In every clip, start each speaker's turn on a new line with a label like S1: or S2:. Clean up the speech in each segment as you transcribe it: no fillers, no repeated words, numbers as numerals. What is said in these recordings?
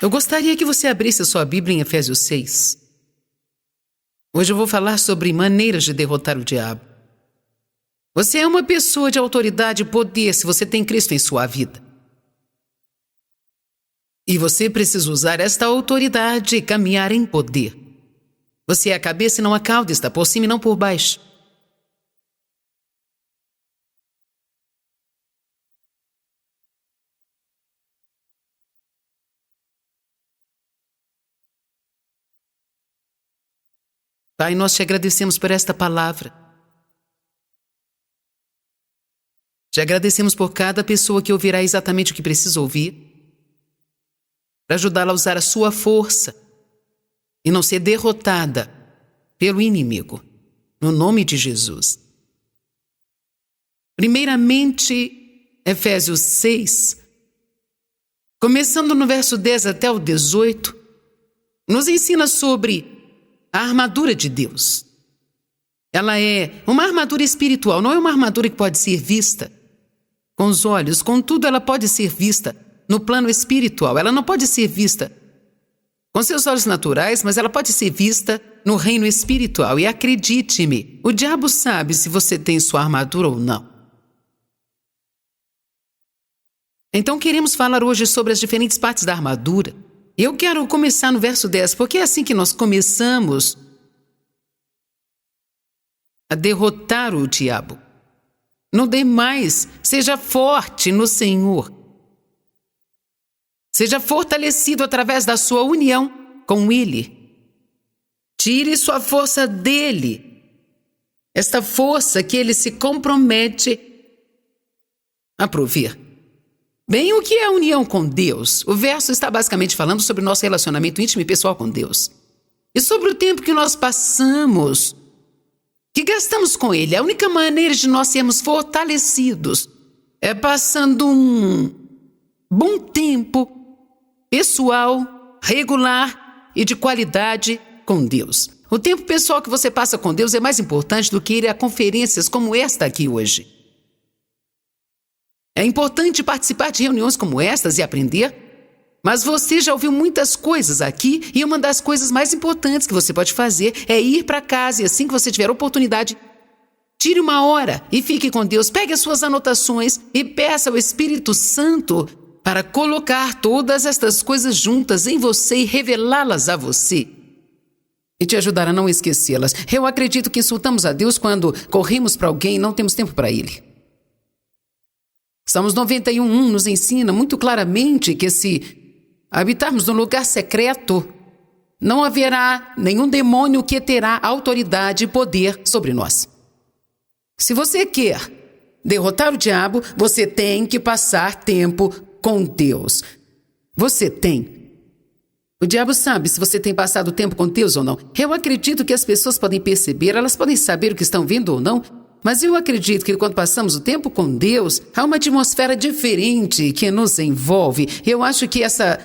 S1: Eu gostaria que você abrisse sua Bíblia em Efésios 6. Hoje eu vou falar sobre maneiras de derrotar o diabo. Você é uma pessoa de autoridade e poder se você tem Cristo em sua vida. E você precisa usar esta autoridade e caminhar em poder. Você é a cabeça e não a cauda, está por cima e não por baixo. Pai, nós te agradecemos por esta palavra. Te agradecemos por cada pessoa que ouvirá exatamente o que precisa ouvir, para ajudá-la a usar a sua força e não ser derrotada pelo inimigo, no nome de Jesus. Primeiramente, Efésios 6, começando no verso 10 até o 18, nos ensina sobre a armadura de Deus. Ela é uma armadura espiritual, não é uma armadura que pode ser vista com os olhos. Contudo, ela pode ser vista no plano espiritual. Ela não pode ser vista com seus olhos naturais, mas ela pode ser vista no reino espiritual. E acredite-me, o diabo sabe se você tem sua armadura ou não. Então queremos falar hoje sobre as diferentes partes da armadura. Eu quero começar no verso 10, porque é assim que nós começamos a derrotar o diabo. No demais, seja forte no Senhor. Seja fortalecido através da sua união com Ele. Tire sua força dele. Esta força que Ele se compromete a prover. Bem, o que é a união com Deus? O verso está basicamente falando sobre o nosso relacionamento íntimo e pessoal com Deus. E sobre o tempo que nós passamos, que gastamos com Ele. A única maneira de nós sermos fortalecidos é passando um bom tempo pessoal, regular e de qualidade com Deus. O tempo pessoal que você passa com Deus é mais importante do que ir a conferências como esta aqui hoje. É importante participar de reuniões como estas e aprender, mas você já ouviu muitas coisas aqui e uma das coisas mais importantes que você pode fazer é ir para casa e assim que você tiver oportunidade, tire uma hora e fique com Deus, pegue as suas anotações e peça ao Espírito Santo para colocar todas estas coisas juntas em você e revelá-las a você e te ajudar a não esquecê-las. Eu acredito que insultamos a Deus quando corremos para alguém e não temos tempo para Ele. Salmos 91:1 nos ensina muito claramente que se habitarmos no lugar secreto, não haverá nenhum demônio que terá autoridade e poder sobre nós. Se você quer derrotar o diabo, você tem que passar tempo com Deus. Você tem. O diabo sabe se você tem passado tempo com Deus ou não. Eu acredito que as pessoas podem perceber, elas podem saber o que estão vendo ou não, mas eu acredito que quando passamos o tempo com Deus, há uma atmosfera diferente que nos envolve. Eu acho que essa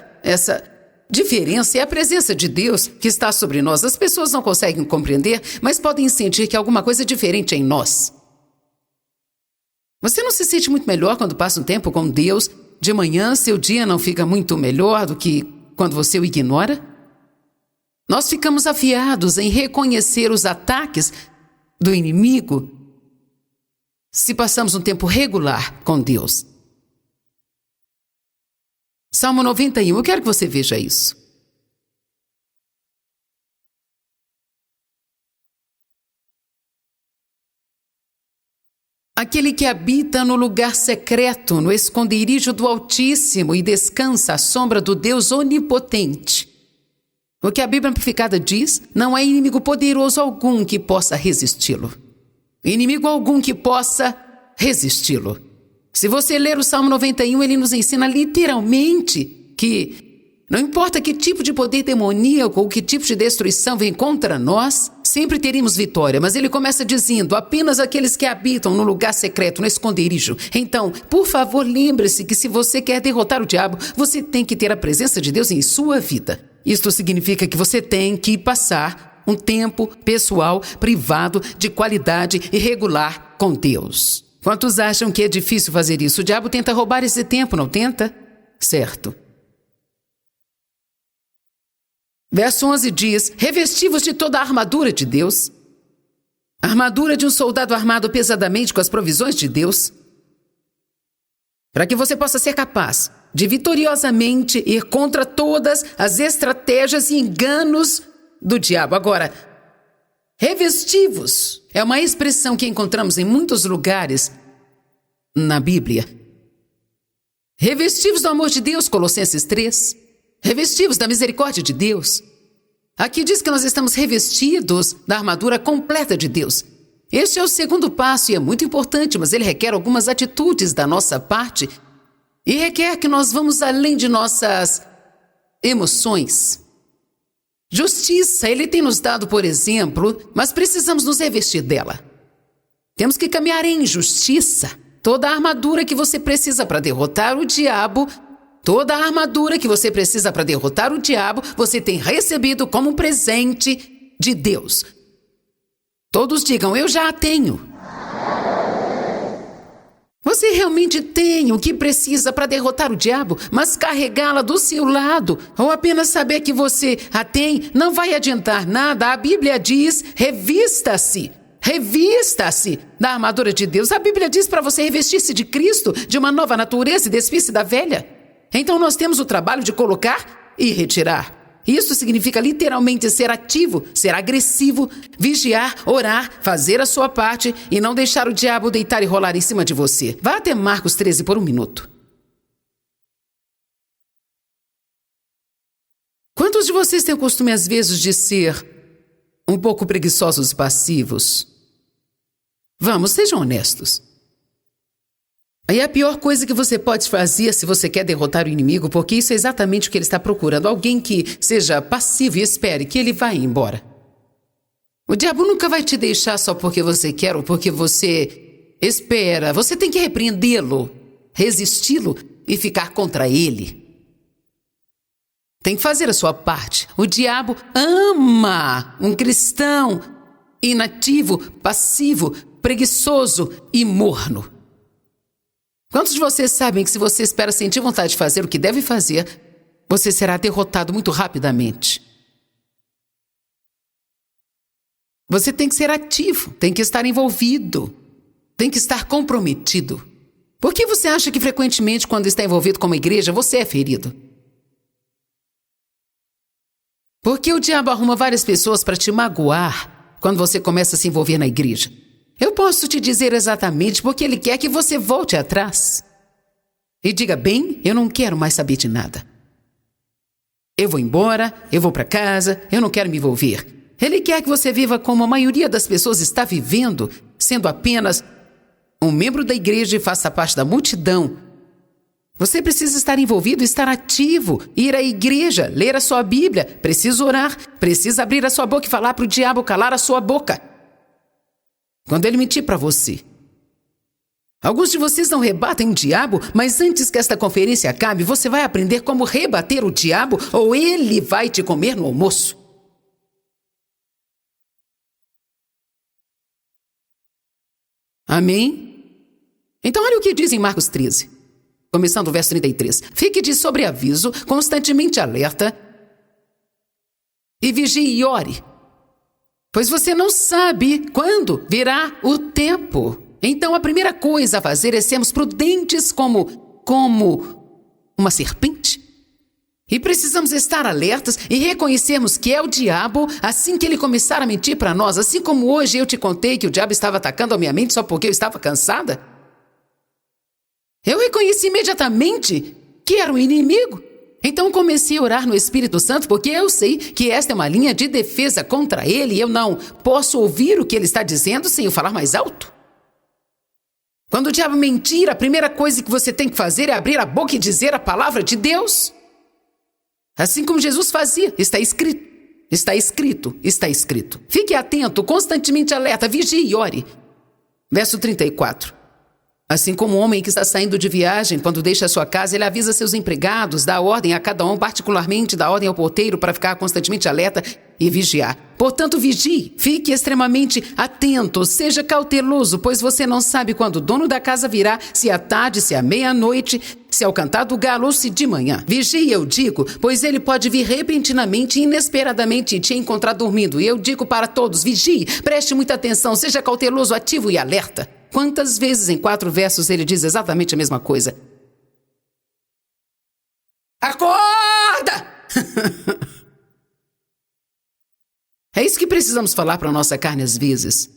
S1: diferença é a presença de Deus que está sobre nós. As pessoas não conseguem compreender, mas podem sentir que há alguma coisa diferente em nós. Você não se sente muito melhor quando passa um tempo com Deus? De manhã, seu dia não fica muito melhor do que quando você o ignora? Nós ficamos afiados em reconhecer os ataques do inimigo se passamos um tempo regular com Deus. Salmo 91, eu quero que você veja isso. Aquele que habita no lugar secreto, no esconderijo do Altíssimo e descansa à sombra do Deus Onipotente. O que a Bíblia Amplificada diz, não há inimigo poderoso algum que possa resisti-lo. Inimigo algum que possa resisti-lo. Se você ler o Salmo 91, ele nos ensina literalmente que não importa que tipo de poder demoníaco ou que tipo de destruição vem contra nós, sempre teríamos vitória. Mas ele começa dizendo, apenas aqueles que habitam no lugar secreto, no esconderijo. Então, por favor, lembre-se que se você quer derrotar o diabo, você tem que ter a presença de Deus em sua vida. Isto significa que você tem que passar um tempo pessoal, privado, de qualidade e regular com Deus. Quantos acham que é difícil fazer isso? O diabo tenta roubar esse tempo, não tenta? Certo. Verso 11 diz: revesti-vos de toda a armadura de Deus. A armadura de um soldado armado pesadamente com as provisões de Deus, para que você possa ser capaz de vitoriosamente ir contra todas as estratégias e enganos do diabo. Agora, revesti-vos é uma expressão que encontramos em muitos lugares na Bíblia. Revesti-vos do amor de Deus, Colossenses 3. Revesti-vos da misericórdia de Deus. Aqui diz que nós estamos revestidos da armadura completa de Deus. Este é o segundo passo e é muito importante, mas ele requer algumas atitudes da nossa parte e requer que nós vamos além de nossas emoções. Justiça, ele tem nos dado, por exemplo, mas precisamos nos revestir dela. Temos que caminhar em justiça. Toda a armadura que você precisa para derrotar o diabo, você tem recebido como um presente de Deus. Todos digam: eu já a tenho. Você realmente tem o que precisa para derrotar o diabo, mas carregá-la do seu lado, ou apenas saber que você a tem, não vai adiantar nada. A Bíblia diz: revista-se da armadura de Deus. A Bíblia diz para você revestir-se de Cristo, de uma nova natureza, e despir-se da velha. Então nós temos o trabalho de colocar e retirar. Isso significa literalmente ser ativo, ser agressivo, vigiar, orar, fazer a sua parte e não deixar o diabo deitar e rolar em cima de você. Vá até Marcos 13 por um minuto. Quantos de vocês têm o costume, às vezes, de ser um pouco preguiçosos e passivos? Vamos, sejam honestos. Aí a pior coisa que você pode fazer se você quer derrotar o inimigo, porque isso é exatamente o que ele está procurando, alguém que seja passivo e espere que ele vá embora. O diabo nunca vai te deixar só porque você quer ou porque você espera. Você tem que repreendê-lo, resisti-lo e ficar contra ele. Tem que fazer a sua parte. O diabo ama um cristão inativo, passivo, preguiçoso e morno. Quantos de vocês sabem que se você espera sentir vontade de fazer o que deve fazer, você será derrotado muito rapidamente? Você tem que ser ativo, tem que estar envolvido, tem que estar comprometido. Por que você acha que frequentemente, quando está envolvido com uma igreja, você é ferido? Porque o diabo arruma várias pessoas para te magoar quando você começa a se envolver na igreja. Eu posso te dizer exatamente porque ele quer que você volte atrás. E diga: bem, eu não quero mais saber de nada. Eu vou embora, eu vou para casa, eu não quero me envolver. Ele quer que você viva como a maioria das pessoas está vivendo, sendo apenas um membro da igreja e faça parte da multidão. Você precisa estar envolvido, estar ativo, ir à igreja, ler a sua Bíblia, precisa orar, precisa abrir a sua boca e falar para o diabo calar a sua boca quando ele mentir para você. Alguns de vocês não rebatem o diabo, mas antes que esta conferência acabe, você vai aprender como rebater o diabo ou ele vai te comer no almoço. Amém? Então olha o que diz em Marcos 13, começando o verso 33. Fique de sobreaviso, constantemente alerta, e vigie e ore, pois você não sabe quando virá o tempo. Então a primeira coisa a fazer é sermos prudentes como uma serpente. E precisamos estar alertas e reconhecermos que é o diabo assim que ele começar a mentir para nós. Assim como hoje eu te contei que o diabo estava atacando a minha mente só porque eu estava cansada. Eu reconheci imediatamente que era um inimigo. Então comecei a orar no Espírito Santo, porque eu sei que esta é uma linha de defesa contra ele e eu não posso ouvir o que ele está dizendo sem eu falar mais alto. Quando o diabo mentir, a primeira coisa que você tem que fazer é abrir a boca e dizer a palavra de Deus. Assim como Jesus fazia. Está escrito, está escrito, está escrito. Fique atento, constantemente alerta, vigie e ore. Verso 34. Assim como o homem que está saindo de viagem, quando deixa a sua casa, ele avisa seus empregados, dá ordem a cada um, particularmente dá ordem ao porteiro para ficar constantemente alerta e vigiar. Portanto, vigie, fique extremamente atento, seja cauteloso, pois você não sabe quando o dono da casa virá, se à tarde, se à meia-noite, se ao cantar do galo ou se de manhã. Vigie, eu digo, pois ele pode vir repentinamente e inesperadamente e te encontrar dormindo. E eu digo para todos, vigie, preste muita atenção, seja cauteloso, ativo e alerta. Quantas vezes em 4 versos ele diz exatamente a mesma coisa? Acorda! É isso que precisamos falar para a nossa carne às vezes.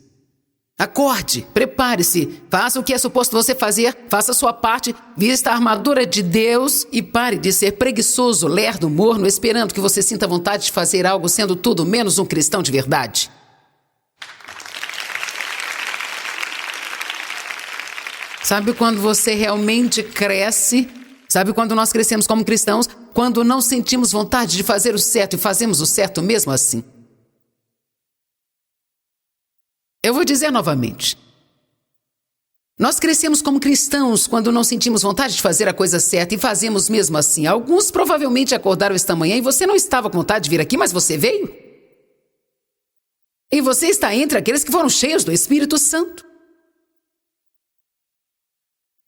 S1: Acorde, prepare-se, faça o que é suposto você fazer, faça a sua parte, vista a armadura de Deus e pare de ser preguiçoso, lerdo, morno, esperando que você sinta vontade de fazer algo sendo tudo menos um cristão de verdade. Sabe quando você realmente cresce? Sabe quando nós crescemos como cristãos? Quando não sentimos vontade de fazer o certo e fazemos o certo mesmo assim. Eu vou dizer novamente. Nós crescemos como cristãos quando não sentimos vontade de fazer a coisa certa e fazemos mesmo assim. Alguns provavelmente acordaram esta manhã e você não estava com vontade de vir aqui, mas você veio. E você está entre aqueles que foram cheios do Espírito Santo.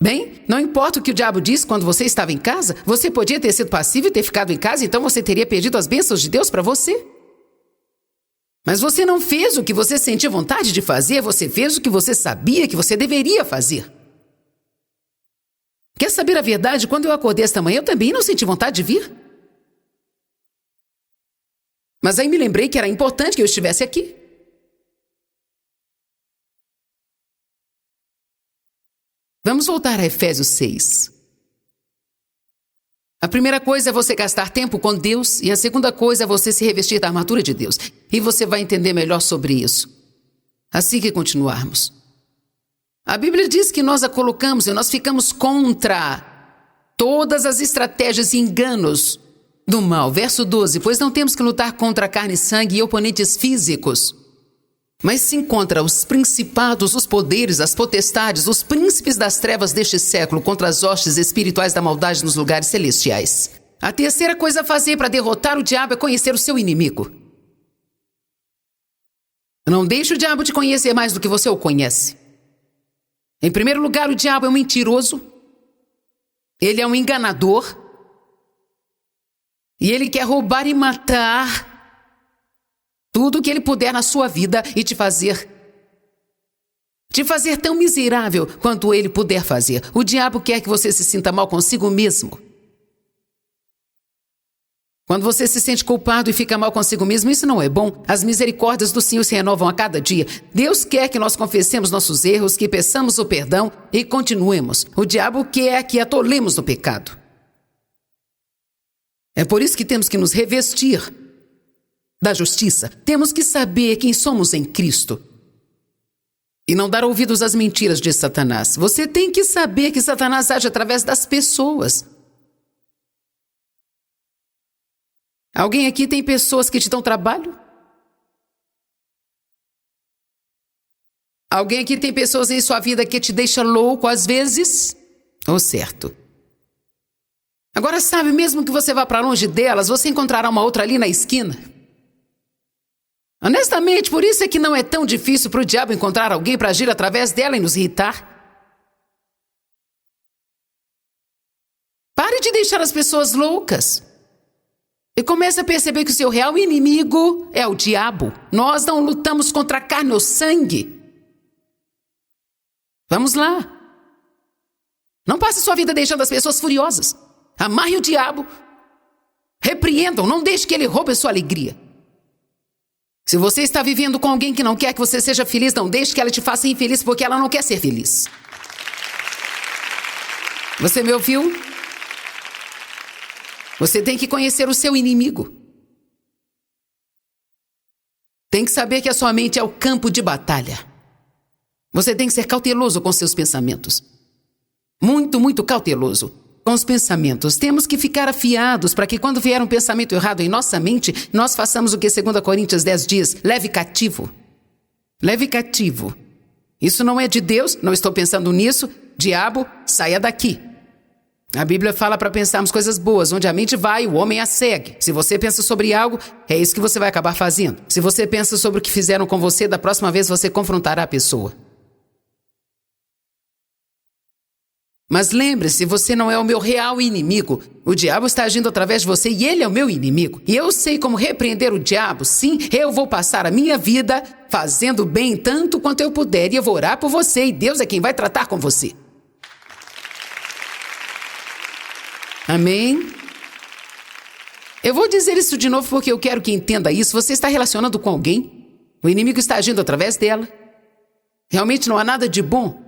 S1: Bem, não importa o que o diabo disse quando você estava em casa, você podia ter sido passivo e ter ficado em casa, então você teria perdido as bênçãos de Deus para você. Mas você não fez o que você sentia vontade de fazer, você fez o que você sabia que você deveria fazer. Quer saber a verdade? Quando eu acordei esta manhã, eu também não senti vontade de vir. Mas aí me lembrei que era importante que eu estivesse aqui. Vamos voltar a Efésios 6. A primeira coisa é você gastar tempo com Deus e a segunda coisa é você se revestir da armadura de Deus. E você vai entender melhor sobre isso assim que continuarmos. A Bíblia diz que nós a colocamos e nós ficamos contra todas as estratégias e enganos do mal. Verso 12, pois não temos que lutar contra carne e sangue e oponentes físicos, mas sim contra os principados, os poderes, as potestades, os príncipes das trevas deste século, contra as hostes espirituais da maldade nos lugares celestiais. A terceira coisa a fazer para derrotar o diabo é conhecer o seu inimigo. Não deixe o diabo te conhecer mais do que você o conhece. Em primeiro lugar, o diabo é um mentiroso. Ele é um enganador. E ele quer roubar e matar tudo o que ele puder na sua vida e te fazer tão miserável quanto ele puder fazer. O diabo quer que você se sinta mal consigo mesmo. Quando você se sente culpado e fica mal consigo mesmo, isso não é bom. As misericórdias do Senhor se renovam a cada dia. Deus quer que nós confessemos nossos erros, que peçamos o perdão e continuemos. O diabo quer que atolemos no pecado. É por isso que temos que nos revestir da justiça. Temos que saber quem somos em Cristo e não dar ouvidos às mentiras de Satanás. Você tem que saber que Satanás age através das pessoas. Alguém aqui tem pessoas que te dão trabalho? Alguém aqui tem pessoas em sua vida que te deixa louco às vezes? Ou certo? Agora sabe, mesmo que você vá para longe delas, você encontrará uma outra ali na esquina. Honestamente, por isso é que não é tão difícil para o diabo encontrar alguém para agir através dela e nos irritar. Pare de deixar as pessoas loucas. E comece a perceber que o seu real inimigo é o diabo. Nós não lutamos contra a carne ou sangue. Vamos lá. Não passe sua vida deixando as pessoas furiosas. Amarre o diabo. Repreendam, não deixe que ele roube a sua alegria. Se você está vivendo com alguém que não quer que você seja feliz, não deixe que ela te faça infeliz porque ela não quer ser feliz. Você me ouviu? Você tem que conhecer o seu inimigo. Tem que saber que a sua mente é o campo de batalha. Você tem que ser cauteloso com seus pensamentos. Muito, muito cauteloso com os pensamentos. Temos que ficar afiados para que quando vier um pensamento errado em nossa mente, nós façamos o que 2 Coríntios 10 diz, leve cativo. Leve cativo. Isso não é de Deus, não estou pensando nisso, Diabo, saia daqui. A Bíblia fala para pensarmos coisas boas. Onde a mente vai, o homem a segue. Se você pensa sobre algo, é isso que você vai acabar fazendo. Se você pensa sobre o que fizeram com você, da próxima vez você confrontará a pessoa. Mas lembre-se, você não é o meu real inimigo. O diabo está agindo através de você e ele é o meu inimigo. E eu sei como repreender o diabo. Sim, eu vou passar a minha vida fazendo bem tanto quanto eu puder. E eu vou orar por você e Deus é quem vai tratar com você. Amém? Eu vou dizer isso de novo porque eu quero que entenda isso. Você está relacionando com alguém? O inimigo está agindo através dela. Realmente não há nada de bom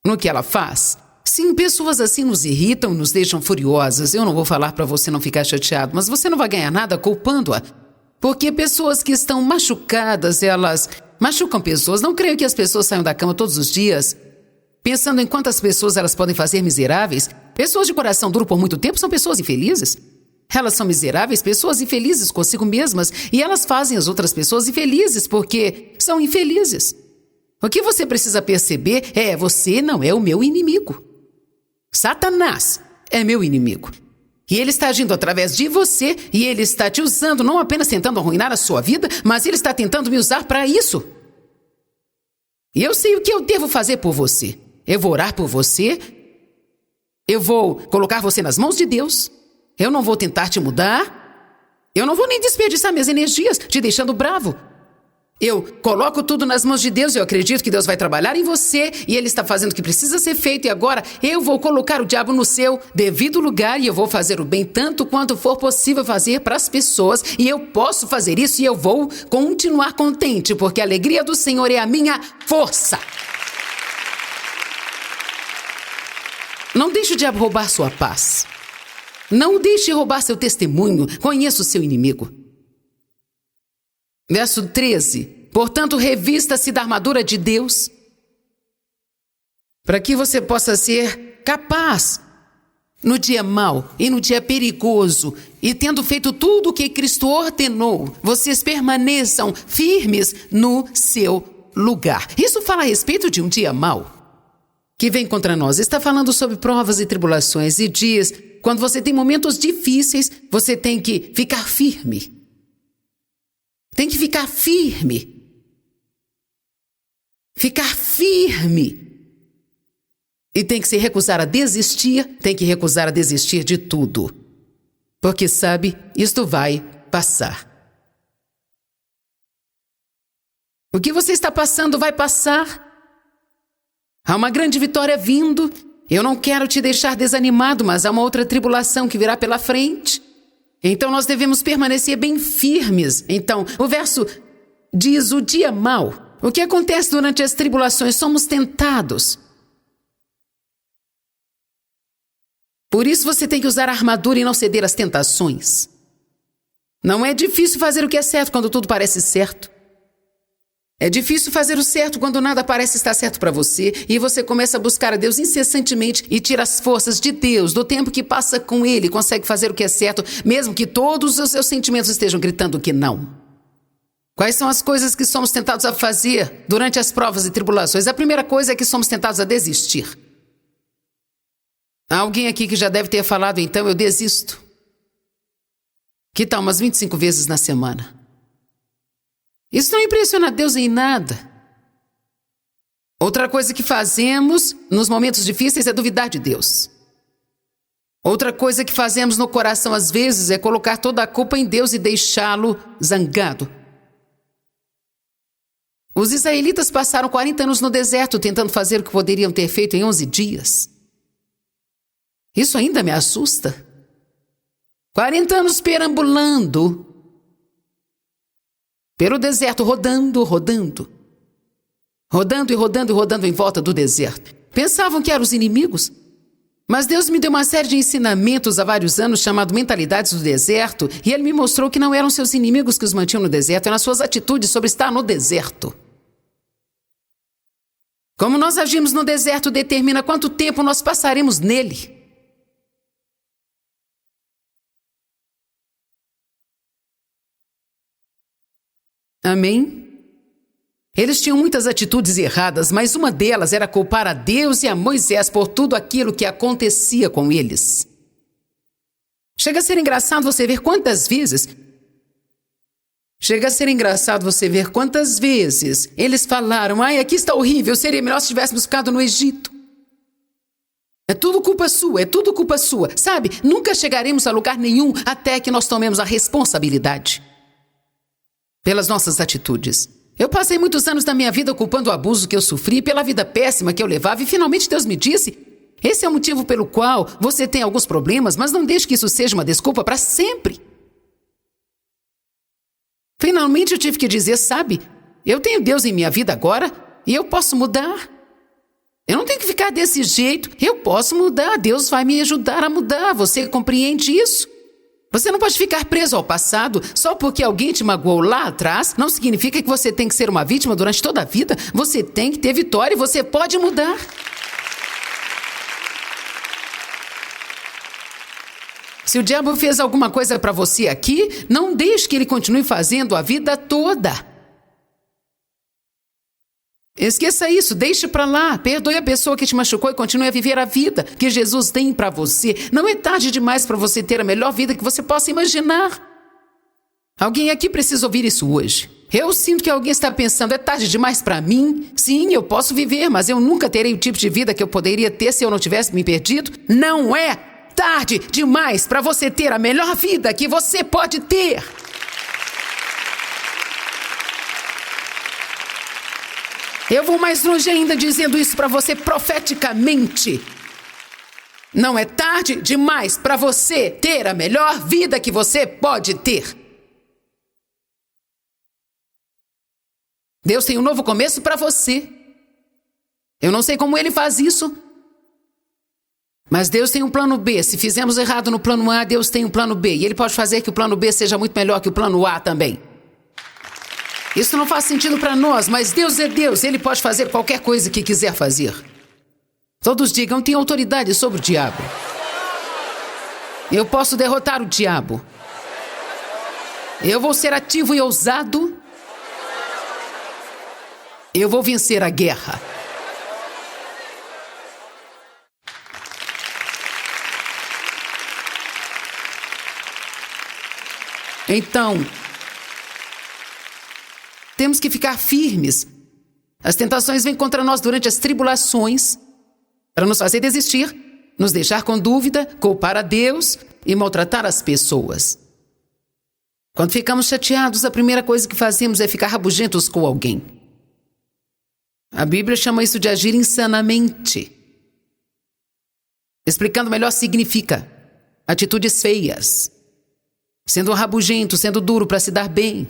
S1: no que ela faz. Sim, pessoas assim nos irritam, nos deixam furiosas. Eu não vou falar para você não ficar chateado, mas você não vai ganhar nada culpando-a. Porque pessoas que estão machucadas, elas machucam pessoas. Não creio que as pessoas saiam da cama todos os dias pensando em quantas pessoas elas podem fazer miseráveis. Pessoas de coração duro por muito tempo são pessoas infelizes. Elas são miseráveis, pessoas infelizes consigo mesmas, e elas fazem as outras pessoas infelizes porque são infelizes. O que você precisa perceber é: você não é o meu inimigo. Satanás é meu inimigo. E ele está agindo através de você, e ele está te usando, não apenas tentando arruinar a sua vida, mas ele está tentando me usar para isso. E eu sei o que eu devo fazer por você. Eu vou orar por você. Eu vou colocar você nas mãos de Deus. Eu não vou tentar te mudar. Eu não vou nem desperdiçar minhas energias te deixando bravo. Eu coloco tudo nas mãos de Deus, eu acredito que Deus vai trabalhar em você e Ele está fazendo o que precisa ser feito, e agora eu vou colocar o diabo no seu devido lugar e eu vou fazer o bem tanto quanto for possível fazer para as pessoas, e eu posso fazer isso e eu vou continuar contente, porque a alegria do Senhor é a minha força. Não deixe o diabo roubar sua paz. Não deixe roubar seu testemunho. Conheça o seu inimigo. Verso 13. Portanto, revista-se da armadura de Deus, para que você possa ser capaz no dia mau e no dia perigoso, e tendo feito tudo o que Cristo ordenou, vocês permaneçam firmes no seu lugar. Isso fala a respeito de um dia mau que vem contra nós. Está falando sobre provas e tribulações e diz: quando você tem momentos difíceis, você tem que ficar firme. Tem que ficar firme. Ficar firme. E tem que se recusar a desistir, tem que recusar a desistir de tudo. Porque, sabe, isto vai passar. O que você está passando vai passar. Há uma grande vitória vindo. Eu não quero te deixar desanimado, mas há uma outra tribulação que virá pela frente. Então nós devemos permanecer bem firmes. Então, o verso diz: o dia mau. O que acontece durante as tribulações? Somos tentados. Por isso você tem que usar a armadura e não ceder às tentações. Não é difícil fazer o que é certo quando tudo parece certo. É difícil fazer o certo quando nada parece estar certo para você, e você começa a buscar a Deus incessantemente e tira as forças de Deus, do tempo que passa com Ele, consegue fazer o que é certo, mesmo que todos os seus sentimentos estejam gritando que não. Quais são as coisas que somos tentados a fazer durante as provas e tribulações? A primeira coisa é que somos tentados a desistir. Há alguém aqui que já deve ter falado: então eu desisto. Que tal umas 25 vezes na semana? Isso não impressiona Deus em nada. Outra coisa que fazemos nos momentos difíceis é duvidar de Deus. Outra coisa que fazemos no coração às vezes é colocar toda a culpa em Deus e deixá-lo zangado. Os israelitas passaram 40 anos no deserto tentando fazer o que poderiam ter feito em 11 dias. Isso ainda me assusta. 40 anos perambulando pelo deserto, rodando em volta do deserto. Pensavam que eram os inimigos, mas Deus me deu uma série de ensinamentos há vários anos chamado mentalidades do deserto, e Ele me mostrou que não eram seus inimigos que os mantinham no deserto, eram as suas atitudes sobre estar no deserto. Como nós agimos no deserto determina quanto tempo nós passaremos nele. Amém? Eles tinham muitas atitudes erradas, mas uma delas era culpar a Deus e a Moisés por tudo aquilo que acontecia com eles. Chega a ser engraçado você ver quantas vezes eles falaram: ai, aqui está horrível, seria melhor se tivéssemos ficado no Egito. É tudo culpa sua, sabe? Nunca chegaremos a lugar nenhum até que nós tomemos a responsabilidade pelas nossas atitudes. Eu passei muitos anos da minha vida culpando o abuso que eu sofri, pela vida péssima que eu levava, e finalmente Deus me disse: esse é o motivo pelo qual você tem alguns problemas, mas não deixe que isso seja uma desculpa para sempre. Finalmente eu tive que dizer: sabe, eu tenho Deus em minha vida agora e eu posso mudar. Eu não tenho que ficar desse jeito, eu posso mudar, Deus vai me ajudar a mudar, você compreende isso? Você não pode ficar preso ao passado só porque alguém te magoou lá atrás, não significa que você tem que ser uma vítima durante toda a vida, você tem que ter vitória e você pode mudar. Se o diabo fez alguma coisa para você aqui, não deixe que ele continue fazendo a vida toda. Esqueça isso, deixe para lá, perdoe a pessoa que te machucou e continue a viver a vida que Jesus tem para você. Não é tarde demais para você ter a melhor vida que você possa imaginar. Alguém aqui precisa ouvir isso hoje. Eu sinto que alguém está pensando: é tarde demais para mim? Sim, eu posso viver, mas eu nunca terei o tipo de vida que eu poderia ter se eu não tivesse me perdido. Não é tarde demais para você ter a melhor vida que você pode ter. Eu vou mais longe ainda dizendo isso para você profeticamente. Não é tarde demais para você ter a melhor vida que você pode ter. Deus tem um novo começo para você. Eu não sei como Ele faz isso, mas Deus tem um plano B. Se fizemos errado no plano A, Deus tem um plano B. E Ele pode fazer que o plano B seja muito melhor que o plano A também. Isso não faz sentido para nós, mas Deus é Deus. Ele pode fazer qualquer coisa que quiser fazer. Todos digam: tenho autoridade sobre o diabo. Eu posso derrotar o diabo. Eu vou ser ativo e ousado. Eu vou vencer a guerra. Então, temos que ficar firmes. As tentações vêm contra nós durante as tribulações para nos fazer desistir, nos deixar com dúvida, culpar a Deus e maltratar as pessoas. Quando ficamos chateados, a primeira coisa que fazemos é ficar rabugentos com alguém. A Bíblia chama isso de agir insanamente. Explicando melhor, significa atitudes feias, sendo rabugento, sendo duro para se dar bem.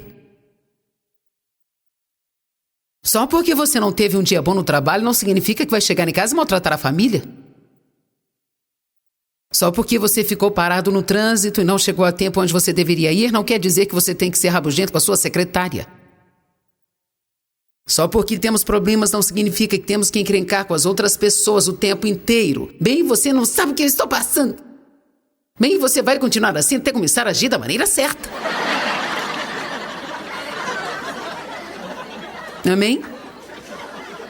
S1: Só porque você não teve um dia bom no trabalho não significa que vai chegar em casa e maltratar a família. Só porque você ficou parado no trânsito e não chegou a tempo onde você deveria ir, não quer dizer que você tem que ser rabugento com a sua secretária. Só porque temos problemas não significa que temos que encrencar com as outras pessoas o tempo inteiro. Bem, você não sabe o que eu estou passando. Bem, você vai continuar assim até começar a agir da maneira certa. Amém?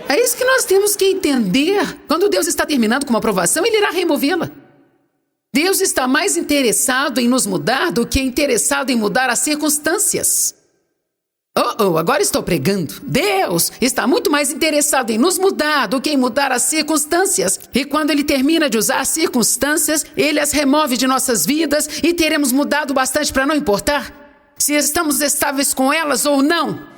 S1: É isso que nós temos que entender. Quando Deus está terminando com uma provação, Ele irá removê-la. Deus está mais interessado em nos mudar do que interessado em mudar as circunstâncias. Agora estou pregando. Deus está muito mais interessado em nos mudar do que em mudar as circunstâncias. E quando Ele termina de usar as circunstâncias, Ele as remove de nossas vidas e teremos mudado bastante para não importar se estamos estáveis com elas ou não.